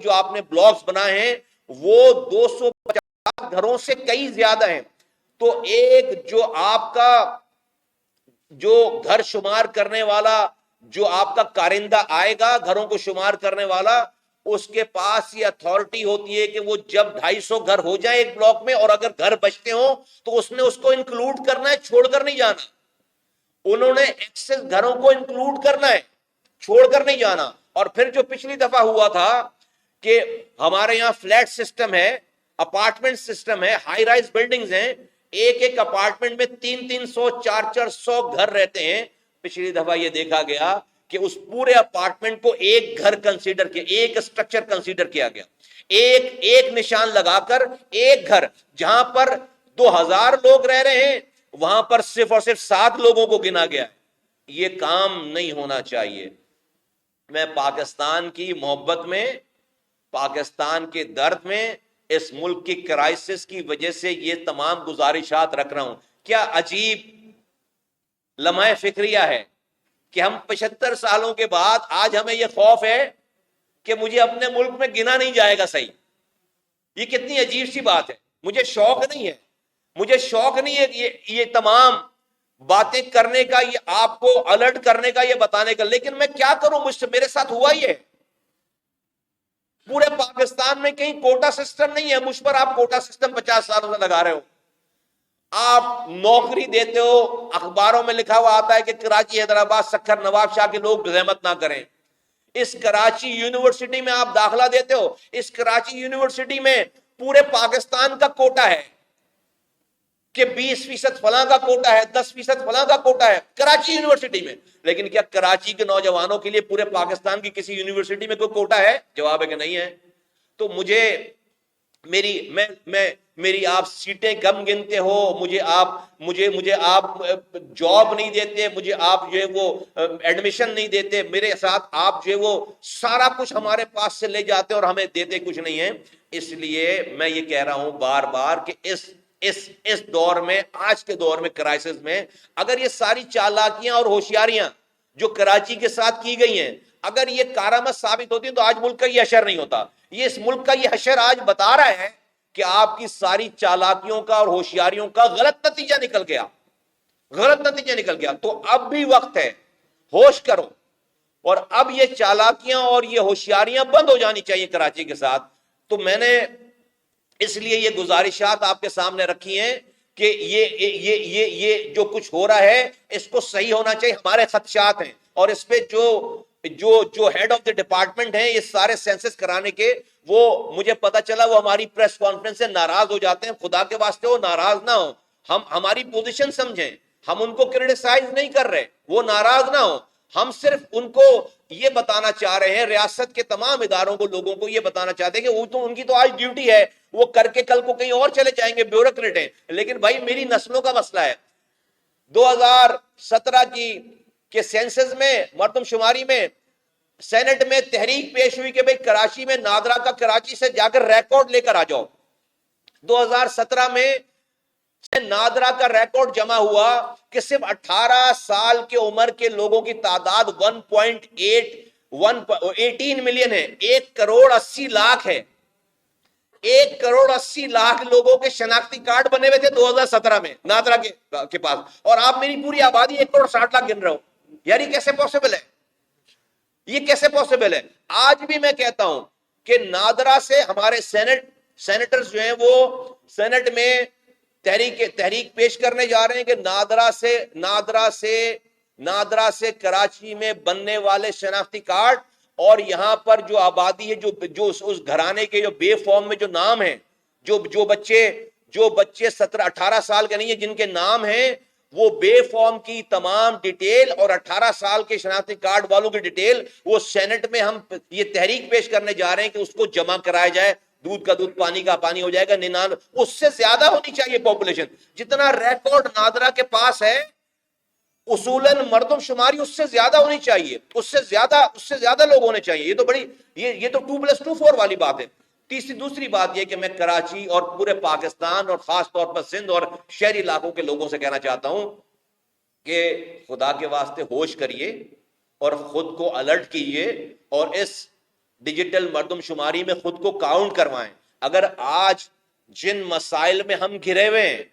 جو آپ نے بلاکس بنائے ہیں وہ 250 گھروں سے کئی زیادہ ہیں. تو ایک جو آپ کا جو گھر شمار کرنے والا، جو آپ کا کارندہ آئے گا گھروں کو شمار کرنے والا، اس کے پاس یہ اتھارٹی ہوتی ہے کہ وہ جب 250 گھر ہو جائیں ایک بلاک میں، اور اگر گھر بچتے ہوں تو اس نے اس کو انکلوڈ کرنا ہے، چھوڑ کر نہیں جانا. انہوں نے ایکسس گھروں کو انکلوڈ کرنا ہے، چھوڑ کر نہیں جانا. اور پھر جو پچھلی دفعہ ہوا تھا کہ ہمارے یہاں فلیٹ سسٹم ہے، اپارٹمنٹ سسٹم ہے، ہائی رائز بلڈنگز ہیں، ایک ایک اپارٹمنٹ میں 300 400 گھر رہتے ہیں. پچھلی دفعہ یہ دیکھا گیا کہ اس پورے اپارٹمنٹ کو ایک گھر کنسیڈر کیا، ایک اسٹرکچر کنسیڈر کیا گیا، ایک نشان لگا کر ایک گھر. جہاں پر 2000 لوگ رہ رہے ہیں وہاں پر صرف اور صرف 7 لوگوں کو گنا گیا. یہ کام نہیں ہونا چاہیے. میں پاکستان کی محبت میں، پاکستان کے درد میں، اس ملک کی کرائسس کی وجہ سے یہ تمام گزارشات رکھ رہا ہوں. کیا عجیب لمحہ فکریہ ہے کہ ہم 75 سالوں کے بعد آج ہمیں یہ خوف ہے کہ مجھے اپنے ملک میں گنا نہیں جائے گا صحیح. یہ کتنی عجیب سی بات ہے. مجھے شوق نہیں ہے، مجھے شوق نہیں ہے یہ تمام باتیں کرنے کا، یہ آپ کو الرٹ کرنے کا، یہ بتانے کا. لیکن میں کیا کروں، مجھ سے میرے ساتھ ہوا ہی ہے. پورے پاکستان میں کہیں کوٹا سسٹم نہیں ہے، مجھ پر آپ کوٹا سسٹم 50 سالوں سے لگا رہے ہو. آپ نوکری دیتے ہو، اخباروں میں لکھا ہوا آتا ہے کہ کراچی، حیدرآباد، سکھر، نواب شاہ کے لوگ زحمت نہ کریں. اس کراچی یونیورسٹی میں آپ داخلہ دیتے ہو، اس کراچی یونیورسٹی میں پورے پاکستان کا کوٹا ہے کہ 20% فلاں کا کوٹا ہے، 10% فلاں کا کوٹا ہے کراچی یونیورسٹی میں. لیکن کیا کراچی کے نوجوانوں کے لیے پورے پاکستان کی کسی یونیورسٹی میں کوئی کوٹا ہے؟ جواب ہے کہ نہیں ہے. تو مجھے میری آپ سیٹیں کم گنتے ہو، مجھے آپ جاب نہیں دیتے، مجھے آپ جو ہے وہ ایڈمیشن نہیں دیتے، میرے ساتھ آپ جو ہے وہ سارا کچھ ہمارے پاس سے لے جاتے اور ہمیں دیتے کچھ نہیں ہے. اس لیے میں یہ کہہ رہا ہوں بار بار کہ اس دور میں، آج کے دور میں، کرائسس میں، اگر یہ ساری چالاکیاں اور ہوشیاریاں جو کراچی کے ساتھ کی گئی ہیں اگر یہ کارآمد ثابت ہوتی ہیں تو آج ملک کا یہ حشر نہیں ہوتا. یہ اس ملک کا یہ حشر آج بتا رہا ہے کہ آپ کی ساری چالاکیوں کا اور ہوشیاریوں کا غلط نتیجہ نکل گیا، غلط نتیجہ نکل گیا. تو اب بھی وقت ہے، ہوش کرو. اور اب یہ چالاکیاں اور یہ ہوشیاریاں بند ہو جانی چاہیے کراچی کے ساتھ. تو میں نے اس لیے یہ گزارشات آپ کے سامنے رکھی ہیں کہ یہ جو کچھ ہو رہا ہے اس کو صحیح ہونا چاہیے. ہمارے خدشات ہیں، اور اس پہ جو ہیڈ آف دی ڈپارٹمنٹ ہیں یہ سارے سینسس کرانے کے، وہ مجھے پتا چلا وہ ہماری پریس کانفرنس سے ناراض ہو جاتے ہیں. خدا کے واسطے وہ ناراض نہ ہو، ہم ہماری پوزیشن سمجھیں، ہم ان کو کرٹیسائز نہیں کر رہے، وہ ناراض نہ ہو. ہم صرف ان کو یہ بتانا چاہ رہے ہیں، ریاست کے تمام اداروں کو، لوگوں کو یہ بتانا چاہتے ہیں کہ وہ تو ان کی تو آج ڈیوٹی ہے، وہ کر کے کل کو کہیں اور چلے جائیں گے، بیوروکریٹ ہیں. لیکن بھائی میری نسلوں کا مسئلہ ہے. 2017 کے سینسس میں، مردم شماری میں، سینٹ میں تحریک پیش ہوئی کہ بھئی کراچی میں نادرا کا کراچی سے جا کر ریکارڈ لے کر آ جاؤ. 2017 میں نادرا کا ریکارڈ جمع ہوا کہ صرف 18 سال کے عمر کے لوگوں کی تعداد 1.18 ملین ہے. 1,80,00,000 ہے. 1,80,00,000 لوگوں کے شناختی کارڈ بنے ہوئے تھے 2017 میں نادرا کے پاس، اور آپ میری پوری آبادی 1,60,00,000 گن رہے ہو. یار یہ کیسے پاسبل ہے؟ یہ کیسے پاسبل ہے؟ آج بھی میں کہتا ہوں کہ نادرا سے ہمارے سینیٹرز جو ہیں وہ سینٹ میں تحریک پیش کرنے جا رہے ہیں کہ نادرا سے کراچی میں بننے والے شناختی کارڈ اور یہاں پر جو آبادی ہے، جو اس گھرانے کے جو بے فارم میں جو نام ہیں، جو بچے 17-18 سال کے نہیں ہیں جن کے نام ہیں، وہ بے فارم کی تمام ڈیٹیل اور 18 سال کے شناختی کارڈ والوں کی ڈیٹیل وہ سینٹ میں ہم یہ تحریک پیش کرنے جا رہے ہیں کہ اس کو جمع کرایا جائے. دودھ کا دودھ، پانی کا پانی ہو جائے گا. 99 اس سے زیادہ ہونی چاہیے پاپولیشن. جتنا ریکارڈ نادرا کے پاس ہے اصولاً مردم شماری اس سے زیادہ ہونی چاہیے، اس سے زیادہ لوگ ہونے چاہیے. یہ تو بڑی یہ تو 2+2=4 والی بات ہے. دوسری بات یہ کہ میں کراچی اور پورے پاکستان اور خاص طور پر سندھ اور شہری علاقوں کے لوگوں سے کہنا چاہتا ہوں کہ خدا کے واسطے ہوش کریے اور خود کو الرٹ کیجیے، اور ڈیجیٹل مردم شماری میں خود کو کاؤنٹ کروائیں. اگر آج جن مسائل میں ہم گھرے ہوئے ہیں،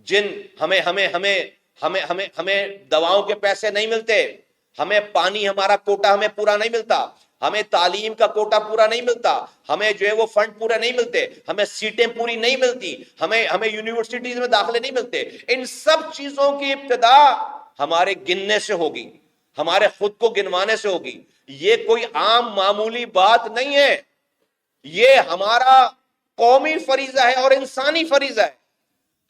جن ہمیں ہمیں ہمیں ہمیں ہمیں ہمیں دواؤں کے پیسے نہیں ملتے، ہمیں پانی ہمارا کوٹا ہمیں پورا نہیں ملتا، ہمیں تعلیم کا کوٹا پورا نہیں ملتا، ہمیں جو ہے وہ فنڈ پورا نہیں ملتے، ہمیں سیٹیں پوری نہیں ملتی، ہمیں یونیورسٹیز میں داخلے نہیں ملتے، ان سب چیزوں کی ابتدا ہمارے گننے سے ہوگی، ہمارے خود کو گنوانے سے ہوگی. یہ کوئی عام معمولی بات نہیں ہے، یہ ہمارا قومی فریضہ ہے اور انسانی فریضہ ہے.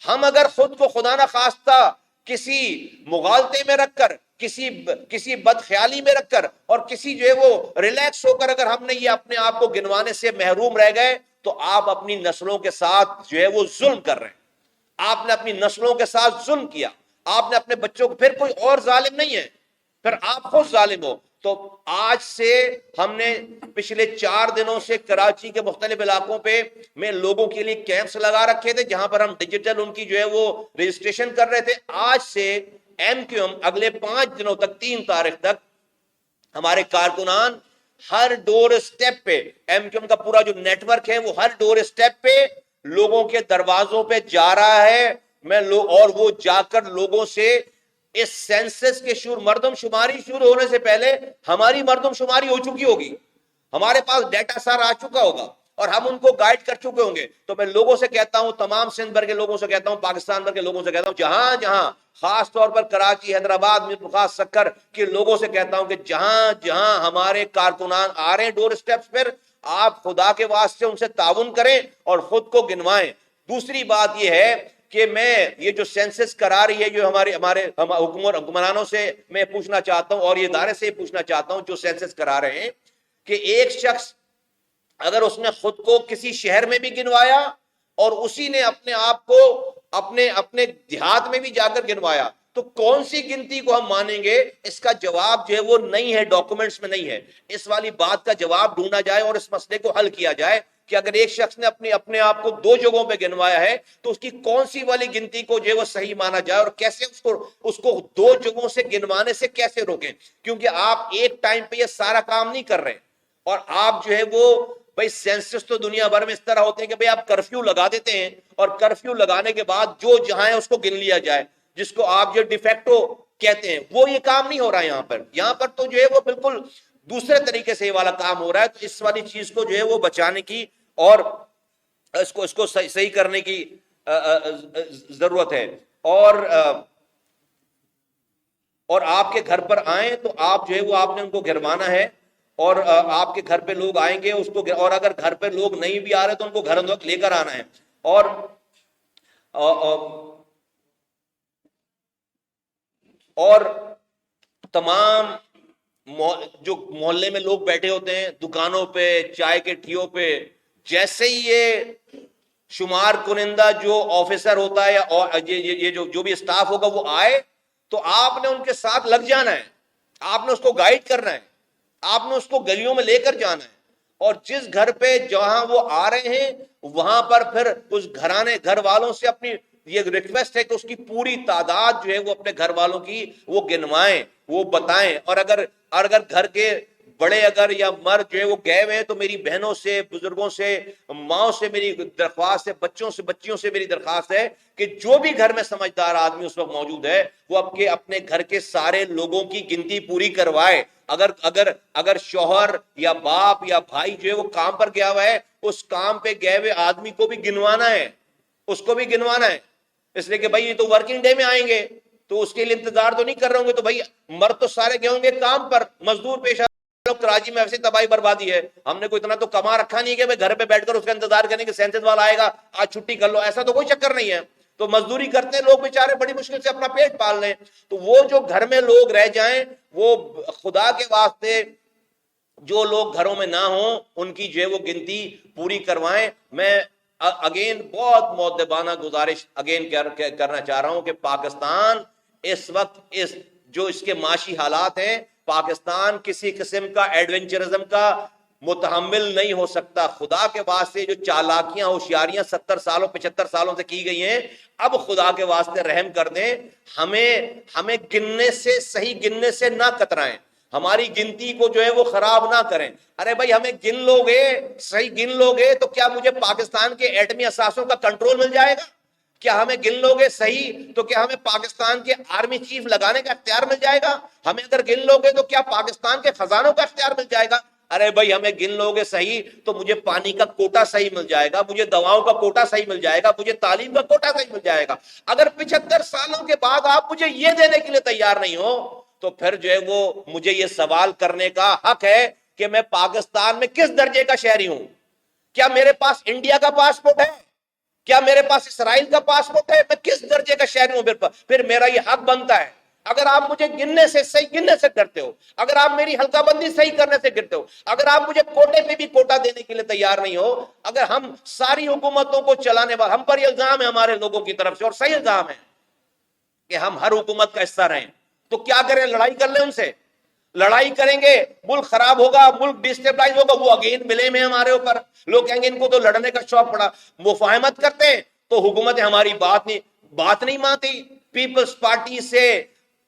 ہم اگر خود کو خدا نہ خواستہ کسی مغالطے میں رکھ کر، کسی بد خیالی میں رکھ کر، اور کسی جو ہے وہ ریلیکس ہو کر اگر ہم نے یہ اپنے آپ کو گنوانے سے محروم رہ گئے، تو آپ اپنی نسلوں کے ساتھ جو ہے وہ ظلم کر رہے ہیں. آپ نے اپنی نسلوں کے ساتھ ظلم کیا، آپ نے اپنے بچوں کو، پھر کوئی اور ظالم نہیں ہے، پھر آپ خود ظالم ہو. تو آج سے ہم نے پچھلے 4 دنوں سے کراچی کے مختلف علاقوں پہ میں لوگوں کے لیے کیمپس لگا رکھے تھے، جہاں پر ہم ڈیجیٹل ان کی جو ہے وہ رجسٹریشن کر رہے تھے. آج سے ایم کیو ایم اگلے 5 دنوں تک، 3 تاریخ تک، ہمارے کارکنان ہر ڈور اسٹیپ پہ، ایم کیو ایم کا پورا جو نیٹ ورک ہے وہ ہر ڈور اسٹیپ پہ لوگوں کے دروازوں پہ جا رہا ہے. اور وہ جا کر لوگوں سے اس سینسس کے مردم شماری شروع ہونے سے پہلے ہماری مردم شماری ہو چکی ہوگی، ہمارے پاس ڈیٹا سارا آ چکا ہوگا اور ہم ان کو گائیڈ کر چکے ہوں گے. تو میں لوگوں سے کہتا ہوں، تمام سندھ بھر کے لوگوں سے کہتا ہوں، پاکستان بھر کے لوگوں سے کہتا ہوں، جہاں جہاں، خاص طور پر کراچی، حیدرآباد، میرپورخاص، سکر کے لوگوں سے کہتا ہوں کہ جہاں جہاں ہمارے کارکنان آ رہے ہیں ڈور اسٹیپس پر، آپ خدا کے واسطے ان سے تعاون کریں اور خود کو گنوائیں. دوسری بات یہ ہے کہ میں یہ جو سینسس کرا رہی ہے، جو ہمارے حکمرانوں سے میں پوچھنا چاہتا ہوں اور یہ ادارے سے پوچھنا چاہتا ہوں جو سینسس کرا رہے ہیں، کہ ایک شخص اگر اس نے خود کو کسی شہر میں بھی گنوایا اور اسی نے اپنے آپ کو اپنے دیہات میں بھی جا کر گنوایا، تو کون سی گنتی کو ہم مانیں گے؟ اس کا جواب جو ہے وہ نہیں ہے، ڈاکومنٹس میں نہیں ہے. اس والی بات کا جواب ڈھونڈا جائے اور اس مسئلے کو حل کیا جائے کہ اگر ایک شخص نے اپنے آپ کو 2 جگہوں پہ گنوایا ہے تو اس کی کون سی والی گنتی کو جو ہے وہ صحیح مانا جائے، اور کیسے اس کو 2 جگہوں سے گنوانے سے کیسے روکیں. کیونکہ آپ ایک ٹائم پہ یہ سارا کام نہیں کر رہے، اور آپ جو ہے وہ بھائی سینسس تو دنیا بھر میں اس طرح ہوتے ہیں کہ بھائی آپ کرفیو لگا دیتے ہیں اور کرفیو لگانے کے بعد جو جہاں ہے اس کو گن لیا جائے، جس کو آپ جو ڈیفیکٹو کہتے ہیں. وہ یہ کام نہیں ہو رہا ہے یہاں پر تو جو ہے وہ بالکل دوسرے طریقے سے یہ والا کام ہو رہا ہے. تو اس والی چیز کو جو ہے وہ بچانے کی اور اس کو صحیح کرنے کی ضرورت ہے. اور آپ کے گھر پر آئیں تو آپ جو ہے وہ آپ نے ان کو گروانا ہے، اور آپ کے گھر پہ لوگ آئیں گے اس کو، اور اگر گھر پہ لوگ نہیں بھی آ رہے تو ان کو گھر اندر لے کر آنا ہے. اور تمام جو محلے میں لوگ بیٹھے ہوتے ہیں، دکانوں پہ، چائے کے ٹھیوں پہ، جیسے ہی یہ شمار کنندہ جو آفیسر ہوتا ہے یا یہ جو بھی اسٹاف ہوگا وہ آئے، تو آپ نے ان کے ساتھ لگ جانا ہے، آپ نے اس کو گائیڈ کرنا ہے، آپ نے اس کو گلیوں میں لے کر جانا ہے، اور جس گھر پہ جہاں وہ آ رہے ہیں وہاں پر پھر اس گھر والوں سے اپنی یہ ریکویسٹ ہے کہ اس کی پوری تعداد جو ہے وہ اپنے گھر والوں کی وہ گنوائیں، وہ بتائیں. اور اگر گھر کے بڑے اگر یا مرد جو ہے وہ گئے ہوئے ہیں تو میری بہنوں سے، بزرگوں سے، ماؤں سے میری درخواست ہے، بچیوں سے میری درخواست ہے کہ جو بھی گھر میں سمجھدار آدمی اس وقت موجود ہے وہ اپنے گھر کے سارے لوگوں کی گنتی پوری کروائے. اگر شوہر یا باپ یا بھائی جو ہے وہ کام پر گیا ہوا ہے، اس کام پہ گئے ہوئے آدمی کو بھی گنوانا ہے، اس کو بھی گنوانا ہے. اس لیے کہ بھائی یہ تو ورکنگ ڈے میں آئیں گے تو اس کے لیے انتظار تو نہیں کر رہے ہوں گے، تو بھائی مرد تو سارے گئے ہوں گے کام پر، مزدور پیشہ لوگ. کراچی میں ایسی تباہی بربادی ہے، ہم نے کوئی اتنا تو کما رکھا نہیں کہ گھر پہ بیٹھ کر اس کا انتظار کریں کہ سینسس والا آئے گا آج چھٹی کر لو، ایسا تو کوئی چکر نہیں ہے. تو مزدوری کرتے ہیں لوگ بیچارے، بڑی مشکل سے اپنا پیٹ پال لیں. تو وہ جو گھر میں لوگ رہ جائیں، وہ خدا کے واسطے جو لوگ گھروں میں نہ ہوں ان کی جو ہے وہ گنتی پوری کروائیں. میں اگین بہت مؤدبانہ گزارش اگین کرنا چاہ رہا ہوں کہ پاکستان اس وقت اس کے معاشی حالات ہیں، پاکستان کسی قسم کا ایڈونچرزم کا متحمل نہیں ہو سکتا. خدا کے واسطے جو چالاکیاں، ہوشیاریاں 70 سالوں 75 سالوں سے کی گئی ہیں، اب خدا کے واسطے رحم کر دیں، ہمیں گننے سے، صحیح گننے سے نہ کترائیں. ہماری گنتی کو جو ہے وہ خراب نہ کریں. ارے بھائی ہمیں گن لو گے, صحیح گن لو گے تو کیا مجھے پاکستان کے ایٹمی اثاثوں کا کنٹرول مل جائے گا؟ کیا ہمیں گن لو گے صحیح تو کیا ہمیں پاکستان کے آرمی چیف لگانے کا اختیار مل جائے گا؟ ہمیں اگر گن لو گے تو کیا پاکستان کے خزانوں کا اختیار مل جائے گا؟ ارے بھائی ہمیں گن لو گے صحیح تو مجھے پانی کا کوٹا صحیح مل جائے گا, مجھے دواؤں کا کوٹا صحیح مل جائے گا, مجھے تعلیم کا کوٹا صحیح مل جائے گا. اگر 75 سالوں کے بعد آپ مجھے یہ دینے کے لیے تیار نہیں ہو تو پھر جو ہے وہ مجھے یہ سوال کرنے کا حق ہے کہ میں پاکستان میں کس درجے کا شہری ہوں. کیا میرے پاس انڈیا کا پاسپورٹ ہے؟ کیا میرے پاس اسرائیل کا پاسپورٹ ہے؟ میں کس درجے کا شہری ہوں؟ پھر میرا یہ حق بنتا ہے. اگر آپ مجھے گننے سے صحیح گننے سے ڈرتے ہو, اگر آپ میری حلقہ بندی صحیح کرنے سے ڈرتے ہو, اگر آپ مجھے کوٹے پہ بھی کوٹا دینے کے لیے تیار نہیں ہو, اگر ہم ساری حکومتوں کو چلانے والے, ہم پر یہ الزام ہے ہمارے لوگوں کی طرف سے اور صحیح الزام ہے کہ ہم ہر حکومت کا حصہ رہیں, تو کیا کریں؟ لڑائی کر لیں ان سے. لڑائی کریں گے ملک خراب ہوگا, ملک ڈسٹیبلائز ہوگا, وہ اگین ملے میں ہمارے اوپر. لوگ کہیں گے ان کو تو لڑنے کا شوق پڑا. مفاہمت کرتے ہیں تو حکومتیں ہماری بات نہیں مانتی. پیپلز پارٹی سے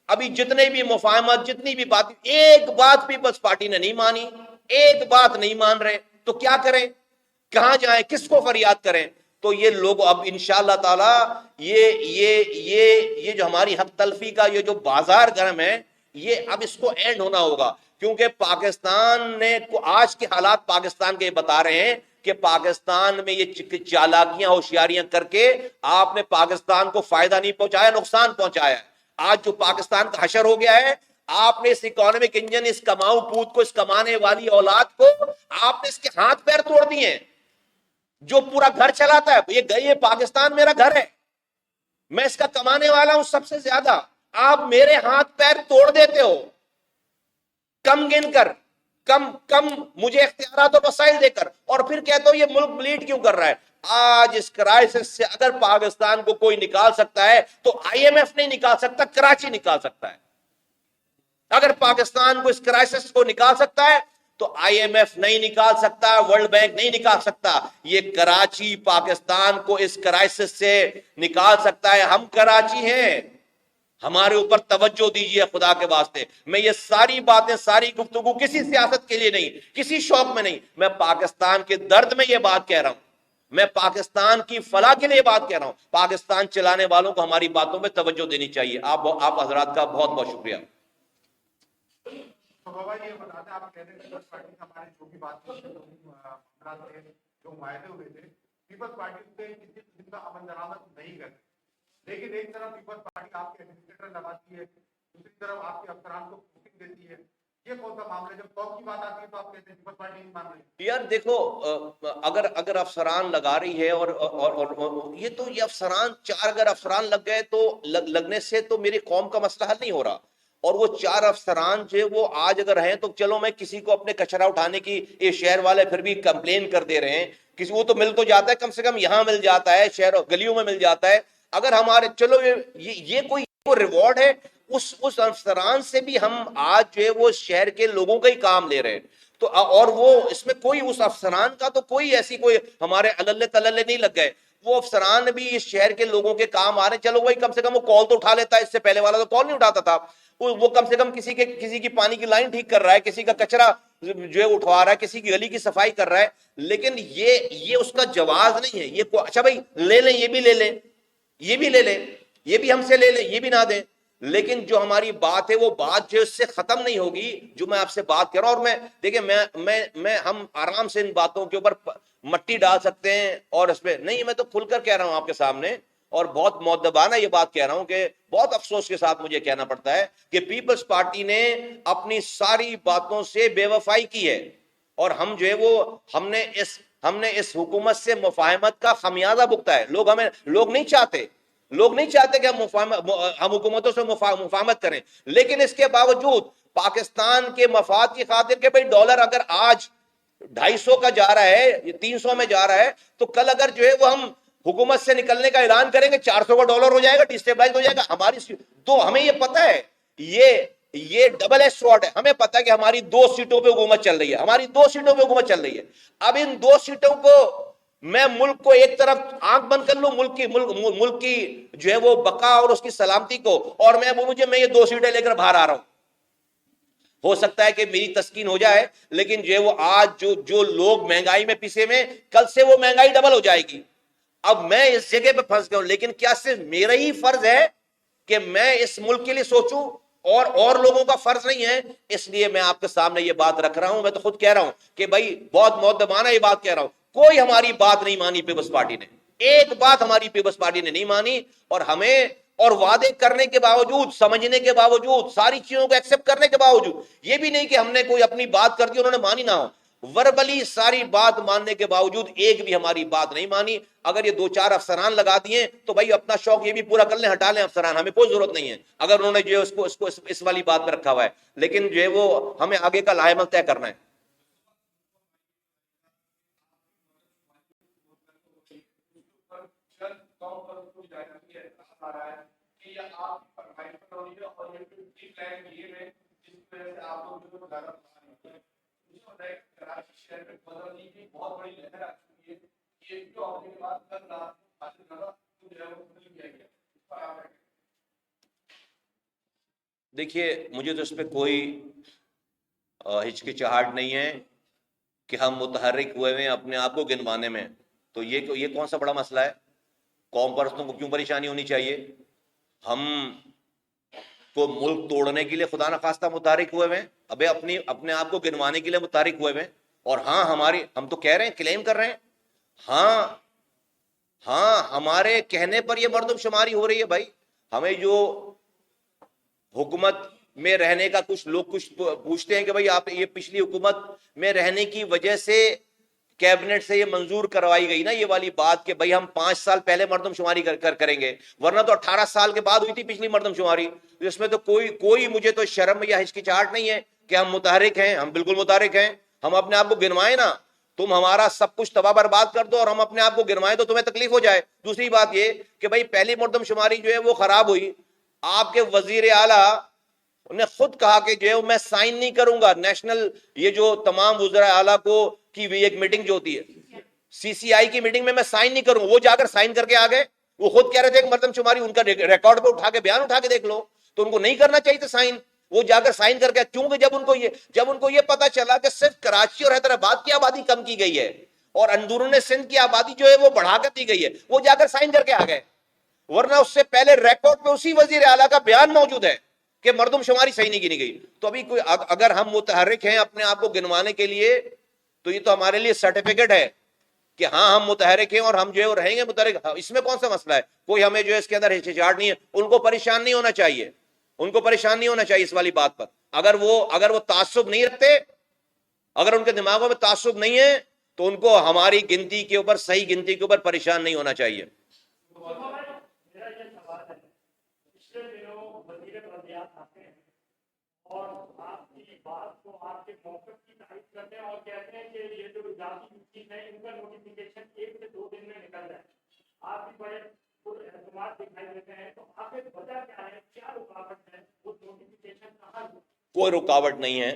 ابھی جتنے بھی مفاہمت, جتنی بھی بات, ایک بات پیپلز پارٹی نے نہیں مانی, ایک بات نہیں مان رہے. تو کیا کریں؟ کہاں جائیں؟ کس کو فریاد کریں؟ تو یہ لوگ اب انشاءاللہ تعالی یہ جو ہماری حق تلفی کا یہ جو بازار گرم ہے, یہ اب اس کو اینڈ ہونا ہوگا. کیونکہ پاکستان نے آج کے حالات پاکستان کے بتا رہے ہیں کہ پاکستان میں یہ چالاکیاں ہوشیاریاں کر کے آپ نے پاکستان کو فائدہ نہیں پہنچایا, نقصان پہنچایا. آج جو پاکستان کا حشر ہو گیا ہے, آپ نے اس اکانومک انجن, اس کماؤ پوت کو, اس کمانے والی اولاد کو آپ نے اس کے ہاتھ پیر توڑ دیے ہیں. جو پورا گھر چلاتا ہے, یہ پاکستان میرا گھر ہے, میں اس کا کمانے والا ہوں سب سے زیادہ. آپ میرے ہاتھ پیر توڑ دیتے ہو کم گن کر, کم مجھے اختیارات و وسائل دے کر, اور پھر کہتے ہو یہ ملک بلیڈ کیوں کر رہا ہے. آج اس کرائسس سے اگر پاکستان کو کوئی نکال سکتا ہے تو آئی ایم ایف نہیں نکال سکتا, کراچی نکال سکتا ہے. اگر پاکستان کو اس کرائسس کو نکال سکتا ہے تو آئی ایم ایف نہیں نکال سکتا, ورلڈ بینک نہیں نکال سکتا. یہ کراچی پاکستان کو اس کرائسس سے نکال سکتا ہے. ہم کراچی ہیں, ہمارے اوپر توجہ دیجیے خدا کے واسطے. میں یہ ساری باتیں, ساری گفتگو کسی سیاست کے لیے نہیں, کسی شوق میں نہیں, میں پاکستان کے درد میں یہ بات کہہ رہا ہوں, میں پاکستان کی فلاح کے لیے بات کہہ رہا ہوں. پاکستان چلانے والوں کو ہماری باتوں میں توجہ دینی چاہیے. آپ حضرات کا بہت بہت شکریہ. تو بابا یہ بتاتے ہیں, آپ کہتے ہیں پیپلز پارٹی ہمارے جو بھی بات جو معاہدے ہوئے تھے, پیپلز پارٹی پہ کسی قسم کا عمل درآمد نہیں کرتی. لیکن ایک طرف پیپلز پارٹی آپ کے ایڈمنسٹریٹر لگاتی ہے, دوسری طرف آپ کے افسران کو بکنگ دیتی ہے. یہ کون سا معاملہ ہے؟ جب قوم کی بات آتی ہے تو آپ کہتے ہیں پیپلز پارٹی نہیں مان رہی. یار دیکھو, اگر افسران لگا رہی ہے اور یہ افسران, 4 اگر افسران لگ گئے تو لگنے سے تو میری قوم کا مسئلہ حل نہیں ہو رہا. اور وہ 4 افسران جو وہ آج اگر ہیں تو چلو میں کسی کو اپنے کچرا اٹھانے کی, یہ شہر والے پھر بھی کمپلین کر دے رہے ہیں, کسی وہ تو مل تو جاتا ہے, کم سے کم یہاں مل جاتا ہے, شہر گلیوں میں مل جاتا ہے. اگر ہمارے چلو یہ کوئی ریوارڈ ہے, اس افسران سے بھی ہم آج جو ہے وہ شہر کے لوگوں کا ہی کام لے رہے ہیں. تو اور وہ اس میں کوئی اس افسران کا تو کوئی ایسی کوئی ہمارے عللے تللے نہیں لگ گئے. وہ افسران بھی اس شہر کے لوگوں کے کام آ رہے ہیں. چلو وہی کم سے کم وہ کال تو اٹھا لیتا ہے, اس سے پہلے والا تو کال نہیں اٹھاتا تھا. وہ کم سے کم کسی کی پانی کی لائن ٹھیک کر رہا ہے, کسی کا کچرا جو ہے اٹھوا رہا ہے, کسی کی گلی کی صفائی کر رہا ہے. لیکن یہ اس کا جواز نہیں ہے. یہ اچھا بھائی لے لیں, یہ بھی لے لیں, یہ بھی لے لیں, یہ بھی ہم سے لے لیں, یہ بھی نہ دیں. لیکن جو ہماری بات ہے وہ بات جو اس سے ختم نہیں ہوگی جو میں آپ سے بات کر رہا ہوں. اور میں دیکھیں ہم آرام سے ان باتوں کے اوپر مٹی ڈال سکتے ہیں اور اس پہ نہیں, میں تو کھل کر کہہ رہا ہوں آپ کے سامنے, اور بہت مؤدبانہ یہ بات کہہ رہا ہوں کہ بہت افسوس کے ساتھ مجھے کہنا پڑتا ہے کہ پیپلز پارٹی نے اپنی ساری باتوں سے بے وفائی کی ہے. اور ہم جو ہے وہ ہم نے اس حکومت سے مفاہمت کا خمیازہ بھگتا ہے. لوگ نہیں چاہتے کہ ہم حکومتوں سے مفاہمت کریں. لیکن اس کے باوجود پاکستان کے مفاد کی خاطر کہ بھئی ڈالر اگر آج 250 کا جا رہا ہے, 300 میں جا رہا ہے, تو کل اگر جو ہے وہ ہم حکومت سے نکلنے کا اعلان کریں گے, 400 کا ڈالر ہو جائے گا, ڈسٹیبلائز ہو جائے گا ہماری. تو ہمیں یہ پتہ ہے یہ ڈبل ایج سوارڈ ہے. ہمیں پتہ ہے کہ ہماری 2 سیٹوں پہ حکومت چل رہی ہے, اب ان 2 سیٹوں کو میں ملک کو ایک طرف آنکھ بند کر لوں, ملک کی جو ہے وہ بقا اور اس کی سلامتی کو, اور میں یہ 2 سیٹیں لے کر باہر آ رہا ہوں. ہو سکتا ہے کہ میری تسکین ہو جائے، لیکن جو وہ آج جو لوگ مہنگائی میں پیسے میں، کل سے وہ مہنگائی ڈبل ہو جائے گی. اب میں اس جگہ پہ پھنس گیا ہوں. لیکن کیا صرف میرا ہی فرض ہے کہ میں اس ملک کے لیے سوچوں اور لوگوں کا فرض نہیں ہے؟ اس لیے میں آپ کے سامنے یہ بات رکھ رہا ہوں. میں تو خود کہہ رہا ہوں کہ بھائی بہت مؤدبانہ یہ بات کہہ رہا ہوں، کوئی ہماری بات نہیں مانی پیپلز پارٹی نے، ایک بات ہماری پیپلز پارٹی نے نہیں مانی. اور وعدے کرنے کے باوجود، سمجھنے کے باوجود، ساری چیزوں کو ایکسپٹ کرنے کے باوجود، یہ بھی نہیں کہ ہم نے کوئی اپنی بات کر دی انہوں نے مانی نہ ہو، وربلی ساری بات ماننے کے باوجود ایک بھی ہماری بات نہیں مانی. اگر یہ 2-4 افسران لگا دیے تو بھائی اپنا شوق یہ بھی پورا کر لیں، ہٹا لیں افسران، ہمیں کوئی ضرورت نہیں ہے اگر انہوں نے جو اس والی بات پہ رکھا ہوا ہے. لیکن جو ہے وہ ہمیں آگے کا لائحہ عمل طے کرنا ہے. دیکھیے مجھے تو اس پہ کوئی ہچکچاہٹ نہیں ہے کہ ہم متحرک ہوئے ہیں اپنے آپ کو گنوانے میں. تو یہ کون سا بڑا مسئلہ ہے؟ قوم پرستوں کو کیوں پریشانی ہونی چاہیے؟ ہم کو ملک توڑنے کے لیے خدا نخواستہ متحرک ہوئے ہیں، ابے اپنے آپ کو گنوانے کے لیے متحرک ہوئے ہیں. اور ہاں ہم تو کہہ رہے ہیں، کلیم کر رہے ہیں، ہاں ہمارے کہنے پر یہ مردم شماری ہو رہی ہے. بھائی ہمیں جو حکومت میں رہنے کا کچھ لوگ پوچھتے ہیں کہ بھائی آپ یہ پچھلی حکومت میں رہنے کی وجہ سے کیبنٹ سے یہ منظور کروائی گئی نا یہ والی بات کہ بھائی ہم 5 سال پہلے مردم شماری کریں گے، ورنہ تو 18 سال کے بعد ہوئی تھی پچھلی مردم شماری. اس میں تو کوئی مجھے تو شرم یا ہچکچاہٹ نہیں ہے کہ ہم متحرک ہیں. ہم بالکل متحرک ہیں. ہم اپنے آپ کو گنوائیں نا، تم ہمارا سب کچھ تباہ برباد کر دو اور ہم اپنے آپ کو گنوائیں تو تمہیں تکلیف ہو جائے. دوسری بات یہ کہ بھائی پہلی مردم شماری جو ہے وہ خراب ہوئی، آپ کے وزیر اعلیٰ نے خود کہا کہ جو ہے میں سائن نہیں کروں گا. نیشنل یہ جو تمام وزراء اعلیٰ کو کی ہوئی ایک میٹنگ جو ہوتی ہے CCI کی میٹنگ میں سائن نہیں کروں. وہ جا کر سائن کر کے آ گئے. وہ خود کہہ رہے تھے کہ مردم شماری، ان کا ریکارڈ پہ اٹھا کے بیان اٹھا کے دیکھ لو، تو ان کو نہیں کرنا چاہیے تھا سائن. وہ جا کر سائن کر کے، کیونکہ جب ان کو یہ پتا چلا کہ صرف کراچی اور حیدرآباد کی آبادی کم کی گئی ہے اور اندرون سندھ کی آبادی جو ہے وہ بڑھا کر دی گئی ہے، وہ جا کر سائن کر کے آ گئے. ورنہ اس سے پہلے ریکارڈ پہ اسی وزیر اعلیٰ کا بیان موجود ہے کہ مردم شماری صحیح نہیں گنی گئی. تو ابھی اگر ہم متحرک ہیں اپنے آپ کو گنوانے کے لیے، تو یہ تو ہمارے لیے سرٹیفکیٹ ہے کہ ہاں ہم متحرک ہیں اور ہم جو ہے وہ رہیں گے متحرک. اس میں کون سا مسئلہ ہے؟ کوئی ہمیں جو ہے اس کے اندر ہچکچاہٹ نہیں ہے. ان کو پریشان نہیں ہونا چاہیے، ان کو پریشان نہیں ہونا چاہیے اس والی بات پر. اگر وہ تعصب نہیں رکھتے، اگر ان کے دماغوں میں تعصب نہیں ہے، تو ان کو ہماری گنتی کے اوپر، صحیح گنتی کے اوپر پریشان نہیں ہونا چاہیے. اور آپ کی بات کو، آپ کے موقف کی تعریف کرتے ہیں اور کہتے ہیں کہ یہ جو ذاتی چیز ہے ان کا نوٹیفیکیشن 1 سے 2 دن میں نکل جائے. آپ بھی بڑے اعتماد دکھائی دیتے ہیں، تو آپ کی وجہ کیا ہے؟ کیا رکاوٹ ہے؟ وہ نوٹیفیکیشن کہاں؟ کوئی رکاوٹ نہیں ہے،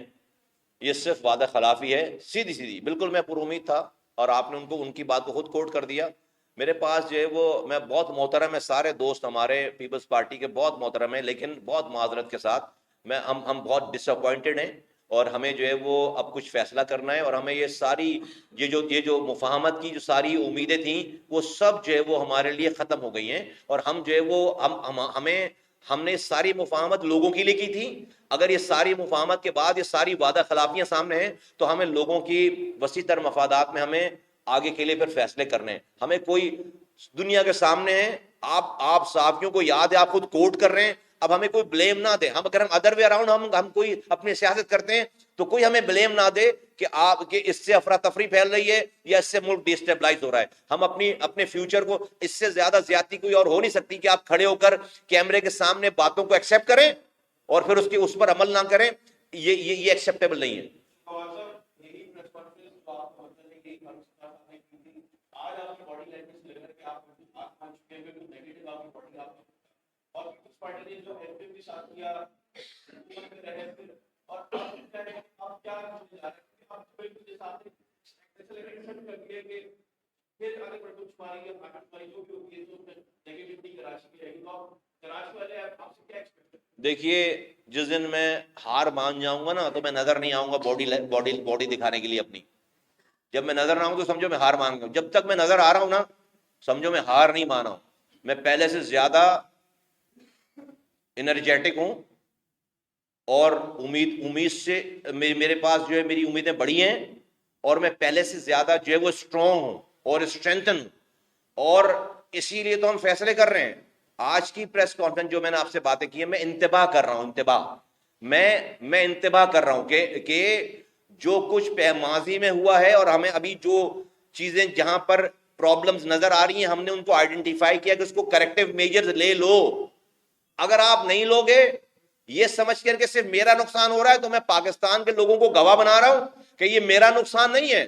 یہ صرف وعدہ خلافی ہے، سیدھی. بالکل میں پر امید تھا اور آپ نے ان کی بات کو خود کوٹ کر دیا. میرے پاس جو ہے وہ میں بہت محترم ہے، سارے دوست ہمارے پیپلز پارٹی کے بہت محترم ہیں، لیکن بہت معذرت کے ساتھ ہم بہت ڈس اپوائنٹڈ ہیں اور ہمیں جو ہے وہ اب کچھ فیصلہ کرنا ہے. اور ہمیں یہ جو مفاہمت کی جو ساری امیدیں تھیں وہ سب جو ہے وہ ہمارے لیے ختم ہو گئی ہیں. اور ہم جو ہے وہ ہم نے ساری مفاہمت لوگوں کے لیے کی تھی. اگر یہ ساری مفاہمت کے بعد یہ ساری وعدہ خلافیاں سامنے ہیں تو ہمیں لوگوں کی وسیع تر مفادات میں ہمیں آگے کے لیے پھر فیصلے کرنے ہیں. ہمیں کوئی دنیا کے سامنے ہے، آپ صحافیوں کو یاد ہے، آپ خود کوٹ کر رہے ہیں. اب ہمیں کوئی بلیم نہ دے. اگر ہم ادر وے اراؤنڈ ہم کوئی اپنی سیاست کرتے ہیں تو کوئی ہمیں بلیم نہ دے کہ اس سے افراتفری پھیل رہی ہے یا اس سے ملک ڈیسٹیبلائز ہو رہا ہے. ہم اپنے فیوچر کو، اس سے زیادہ زیادتی کوئی اور ہو نہیں سکتی کہ آپ کھڑے ہو کر کیمرے کے سامنے باتوں کو ایکسیپٹ کریں اور پھر اس پر عمل نہ کریں. یہ ایکسیپٹیبل نہیں ہے. دیکھیے جس دن میں ہار مان جاؤں گا نا تو میں نظر نہیں آؤں گا باڈی دکھانے کے لیے اپنی. جب میں نظر نہ آؤں تو سمجھو میں ہار مان گیا. جب تک میں نظر آ رہا ہوں نا سمجھو میں ہار نہیں مانا ہوں. میں پہلے سے زیادہ انرجیٹک ہوں اور امید سے میرے پاس جو ہے میری امیدیں بڑی ہیں اور میں پہلے سے زیادہ جو ہے وہ اسٹرانگ ہوں اور اسٹرینتھن. اور اسی لیے تو ہم فیصلے کر رہے ہیں. آج کی پریس کانفرنس جو میں نے آپ سے باتیں کی ہیں میں انتباہ کر رہا ہوں. میں انتباہ کر رہا ہوں کہ جو کچھ ماضی میں ہوا ہے اور ہمیں ابھی جو چیزیں جہاں پر پرابلمز نظر آ رہی ہیں ہم نے ان کو آئیڈینٹیفائی کیا کہ اس کو کریکٹیو میجرز لے لو. اگر آپ نہیں لوگے یہ سمجھ کر کہ صرف میرا نقصان ہو رہا ہے تو میں پاکستان کے لوگوں کو گواہ بنا رہا ہوں کہ یہ میرا نقصان نہیں ہے.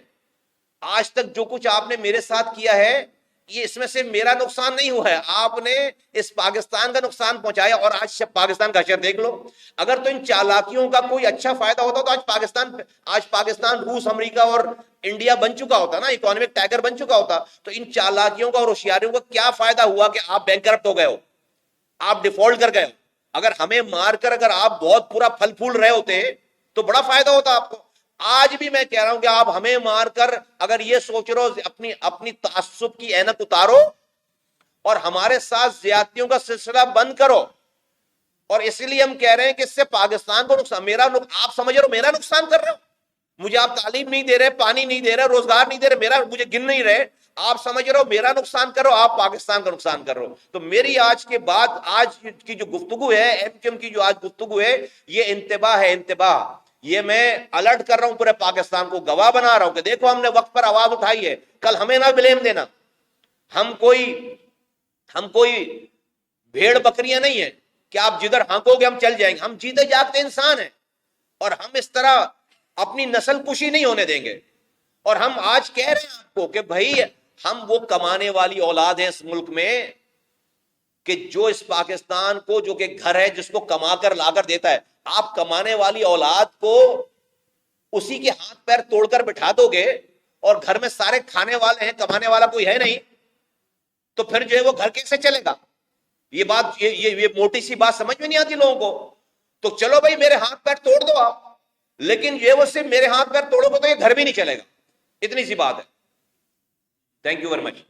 آج تک جو کچھ آپ نے میرے ساتھ کیا ہے یہ اس میں سے میرا نقصان نہیں ہوا ہے. آپ نے اس پاکستان کا نقصان پہنچایا. اور آج پاکستان کا اشر دیکھ لو. اگر تو ان چالاکیوں کا کوئی اچھا فائدہ ہوتا تو آج پاکستان روس امریکہ اور انڈیا بن چکا ہوتا نا, اکانومک ٹائگر بن چکا ہوتا. تو ان چالاکیوں کا اور ہوشیاریوں کا کیا فائدہ ہوا کہ آپ بینکرپٹ ہو گئے ہو, آپ ڈیفالٹ کر گئے ہو. اگر ہمیں مار کر اگر آپ بہت پورا پھل پھول رہے ہوتے تو بڑا فائدہ ہوتا آپ کو. آج بھی میں کہہ رہا ہوں کہ آپ ہمیں مار کر اگر یہ سوچ رہو اپنی تعصب کی اینک اتارو اور ہمارے ساتھ زیادتیوں کا سلسلہ بند کرو. اور اس لیے ہم کہہ رہے ہیں کہ اس سے پاکستان کو نقصان, آپ سمجھ رہے ہو میرا نقصان کر رہے ہو. مجھے آپ تعلیم نہیں دے رہے, پانی نہیں دے رہے, روزگار نہیں دے رہے, مجھے گن نہیں رہے. آپ سمجھ رہے ہو میرا نقصان کر رہے ہو, آپ پاکستان کا نقصان کر رہے ہو. تو میری آج کے بعد آج کی جو گفتگو ہے ایم کیو ایم کی جو آج گفتگو ہے یہ انتباہ ہے, انتباہ. یہ میں الرٹ کر رہا ہوں پورے پاکستان کو, گواہ بنا رہا ہوں کہ دیکھو ہم نے وقت پر آواز اٹھائی ہے, کل ہمیں نہ بلیم دینا. ہم کوئی بھیڑ بکریاں نہیں ہیں کہ آپ جدھر ہانکو گے ہم چل جائیں گے. ہم جیتے جاگتے انسان ہیں اور ہم اس طرح اپنی نسل کشی نہیں ہونے دیں گے. اور ہم آج کہہ رہے ہیں آپ کو کہ بھائی ہم وہ کمانے والی اولاد ہیں اس ملک میں کہ جو اس پاکستان کو جو کہ گھر ہے جس کو کما کر لا کر دیتا ہے. آپ کمانے والی اولاد کو اسی کے ہاتھ پیر توڑ کر بٹھا دو گے اور گھر میں سارے کھانے والے ہیں, کمانے والا کوئی ہے نہیں, تو پھر جو ہے وہ گھر کیسے چلے گا؟ یہ بات یہ موٹی سی بات سمجھ میں نہیں آتی لوگوں کو. تو چلو بھائی میرے ہاتھ پیر توڑ دو آپ, لیکن یہ وہ صرف میرے ہاتھ پیر توڑو گے تو یہ گھر بھی نہیں چلے گا. اتنی سی بات ہے. Thank you very much.